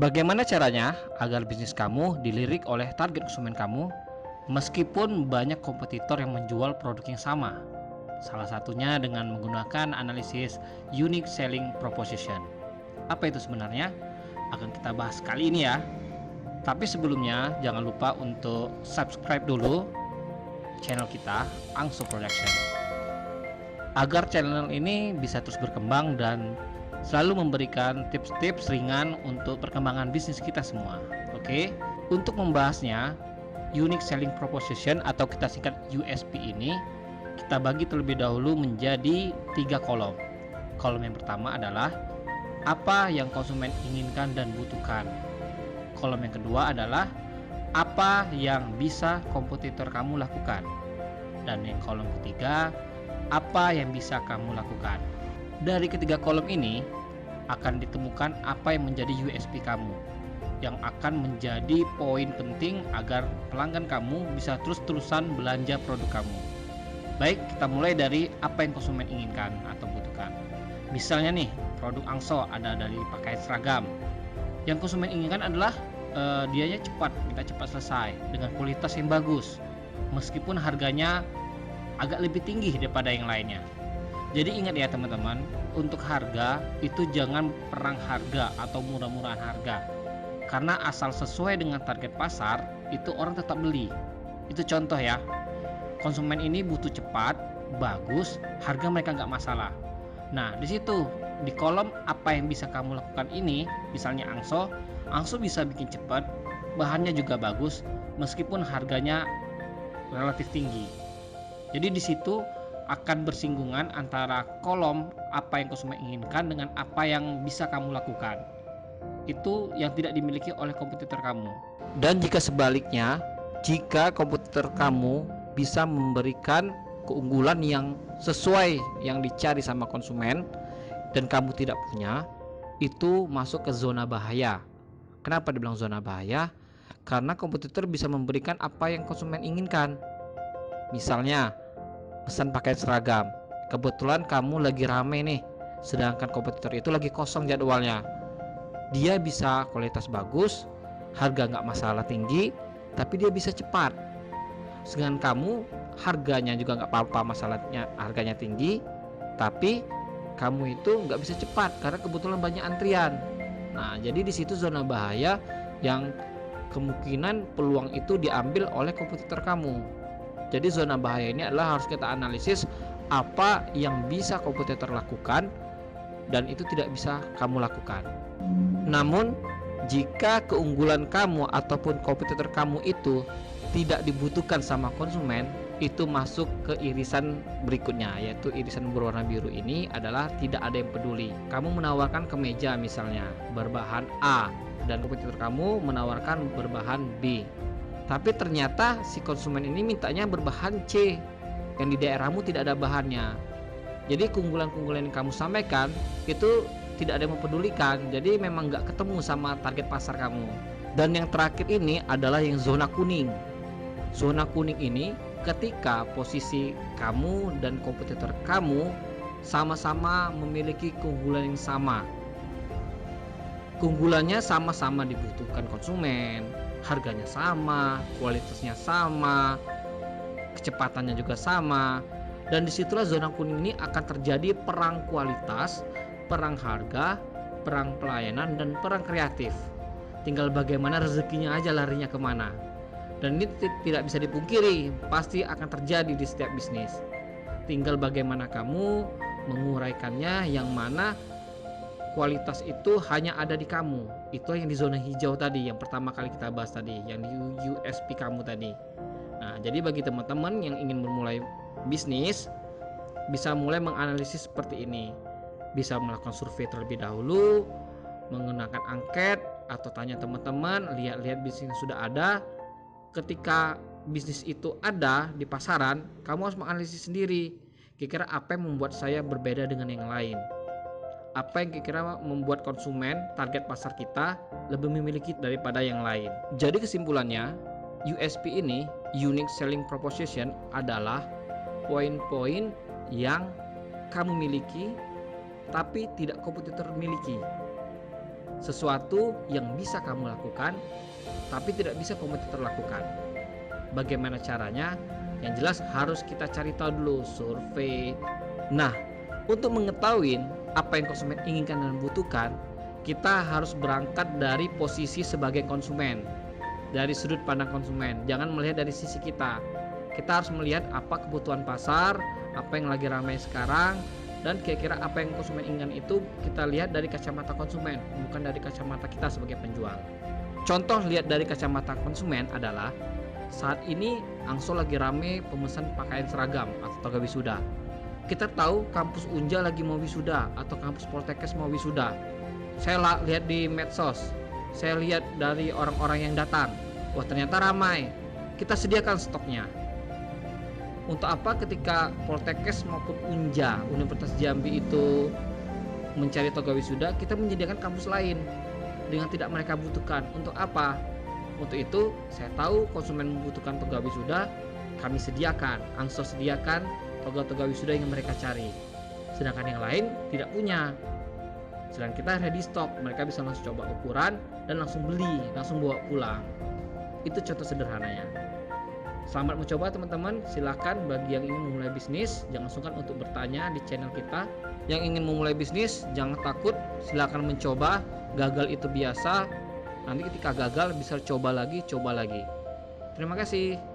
Bagaimana caranya agar bisnis kamu dilirik oleh target konsumen kamu meskipun banyak kompetitor yang menjual produk yang sama? Salah satunya dengan menggunakan analisis Unique Selling Proposition. Apa itu sebenarnya? Akan kita bahas kali ini ya. Tapi sebelumnya jangan lupa untuk subscribe dulu channel kita, Angso Production, agar channel ini bisa terus berkembang dan selalu memberikan tips-tips ringan untuk perkembangan bisnis kita semua. Oke, untuk membahasnya, Unique Selling Proposition atau kita singkat USP ini kita bagi terlebih dahulu menjadi 3 kolom. Kolom yang pertama adalah apa yang konsumen inginkan dan butuhkan. Kolom yang kedua adalah apa yang bisa kompetitor kamu lakukan. Dan yang kolom ketiga, apa yang bisa kamu lakukan. Dari ketiga kolom ini akan ditemukan apa yang menjadi USP kamu, yang akan menjadi poin penting agar pelanggan kamu bisa terus-terusan belanja produk kamu. Baik, kita mulai dari apa yang konsumen inginkan atau butuhkan. Misalnya nih, produk Angso ada dari pakaian seragam. Yang konsumen inginkan adalah dianya cepat, kita cepat selesai dengan kualitas yang bagus, meskipun harganya agak lebih tinggi daripada yang lainnya. Jadi ingat ya teman-teman, untuk harga itu jangan perang harga atau murah-murahan harga. Karena asal sesuai dengan target pasar, itu orang tetap beli. Itu contoh ya. Konsumen ini butuh cepat, bagus, harga mereka nggak masalah. Nah, di situ di kolom apa yang bisa kamu lakukan ini, misalnya Angso bisa bikin cepat, bahannya juga bagus, meskipun harganya relatif tinggi. Jadi di situ akan bersinggungan antara kolom apa yang konsumen inginkan dengan apa yang bisa kamu lakukan. Itu yang tidak dimiliki oleh kompetitor kamu. Dan jika sebaliknya, jika kompetitor kamu bisa memberikan keunggulan yang sesuai yang dicari sama konsumen dan kamu tidak punya, itu masuk ke zona bahaya. Kenapa dibilang zona bahaya? Karena kompetitor bisa memberikan apa yang konsumen inginkan. Misalnya pesan pakaian seragam, kebetulan kamu lagi rame nih, sedangkan kompetitor itu lagi kosong jadwalnya. Dia bisa kualitas bagus, harga nggak masalah tinggi, tapi dia bisa cepat. Sedangkan kamu harganya juga nggak apa-apa, masalahnya harganya tinggi, tapi kamu itu nggak bisa cepat karena kebetulan banyak antrian. Nah, jadi di situ zona bahaya yang kemungkinan peluang itu diambil oleh kompetitor kamu. Jadi zona bahaya ini adalah harus kita analisis apa yang bisa kompetitor lakukan dan itu tidak bisa kamu lakukan. Namun jika keunggulan kamu ataupun kompetitor kamu itu tidak dibutuhkan sama konsumen, itu masuk ke irisan berikutnya, yaitu irisan berwarna biru ini adalah tidak ada yang peduli. Kamu menawarkan kemeja misalnya berbahan A dan kompetitor kamu menawarkan berbahan B, tapi ternyata si konsumen ini mintanya berbahan C yang di daerahmu tidak ada bahannya. Jadi keunggulan-keunggulan yang kamu sampaikan itu tidak ada yang mempedulikan, jadi memang nggak ketemu sama target pasar kamu. Dan yang terakhir ini adalah yang zona kuning. Zona kuning ini ketika posisi kamu dan kompetitor kamu sama-sama memiliki keunggulan yang sama. Keunggulannya sama-sama dibutuhkan konsumen, harganya sama, kualitasnya sama, kecepatannya juga sama. Dan disitulah zona kuning ini akan terjadi perang kualitas, perang harga, perang pelayanan, dan perang kreatif. Tinggal bagaimana rezekinya aja larinya kemana. Dan ini tidak bisa dipungkiri, pasti akan terjadi di setiap bisnis. Tinggal bagaimana kamu menguraikannya, yang mana kualitas itu hanya ada di kamu. Itu yang di zona hijau tadi, yang pertama kali kita bahas tadi, yang di USP kamu tadi. Nah, jadi bagi teman-teman yang ingin memulai bisnis, bisa mulai menganalisis seperti ini. Bisa melakukan survei terlebih dahulu, menggunakan angket, atau tanya teman-teman, lihat-lihat bisnis yang sudah ada. Ketika bisnis itu ada di pasaran, kamu harus menganalisis sendiri, kira-kira apa yang membuat saya berbeda dengan yang lain, apa yang kira-kira membuat konsumen target pasar kita lebih memiliki daripada yang lain. Jadi kesimpulannya, USP ini, Unique Selling Proposition, adalah poin-poin yang kamu miliki tapi tidak kompetitor miliki. sesuatu yang bisa kamu lakukan tapi tidak bisa kompetitor lakukan. Bagaimana caranya? Yang jelas harus kita cari tahu dulu, survei. Nah, untuk mengetahui apa yang konsumen inginkan dan butuhkan, kita harus berangkat dari posisi sebagai konsumen, dari sudut pandang konsumen. Jangan melihat dari sisi kita. Kita harus melihat apa kebutuhan pasar, apa yang lagi ramai sekarang, dan kira-kira apa yang konsumen inginkan itu kita lihat dari kacamata konsumen, bukan dari kacamata kita sebagai penjual. Contoh lihat dari kacamata konsumen adalah saat ini Angsol lagi rame pemesan pakaian seragam atau toga wisuda. Kita tahu kampus Unja lagi mau wisuda atau kampus Poltekkes mau wisuda. Saya lihat di medsos, saya lihat dari orang-orang yang datang. Wah, ternyata ramai. Kita sediakan stoknya. Untuk apa ketika Poltekkes maupun Unja, Universitas Jambi itu mencari toga wisuda, kita menyediakan kampus lain dengan tidak mereka butuhkan. Untuk apa? Untuk itu, saya tahu konsumen membutuhkan toga wisuda, kami sediakan, Angsol sediakan toga-toga wisuda yang mereka cari. Sedangkan yang lain tidak punya. Sedangkan kita ready stock, mereka bisa langsung coba ukuran dan langsung beli, langsung bawa pulang. Itu contoh sederhananya. Selamat mencoba teman-teman. Silahkan bagi yang ingin memulai bisnis, jangan sungkan untuk bertanya di channel kita. Yang ingin memulai bisnis, jangan takut, silahkan mencoba. Gagal itu biasa. Nanti ketika gagal bisa coba lagi. Terima kasih.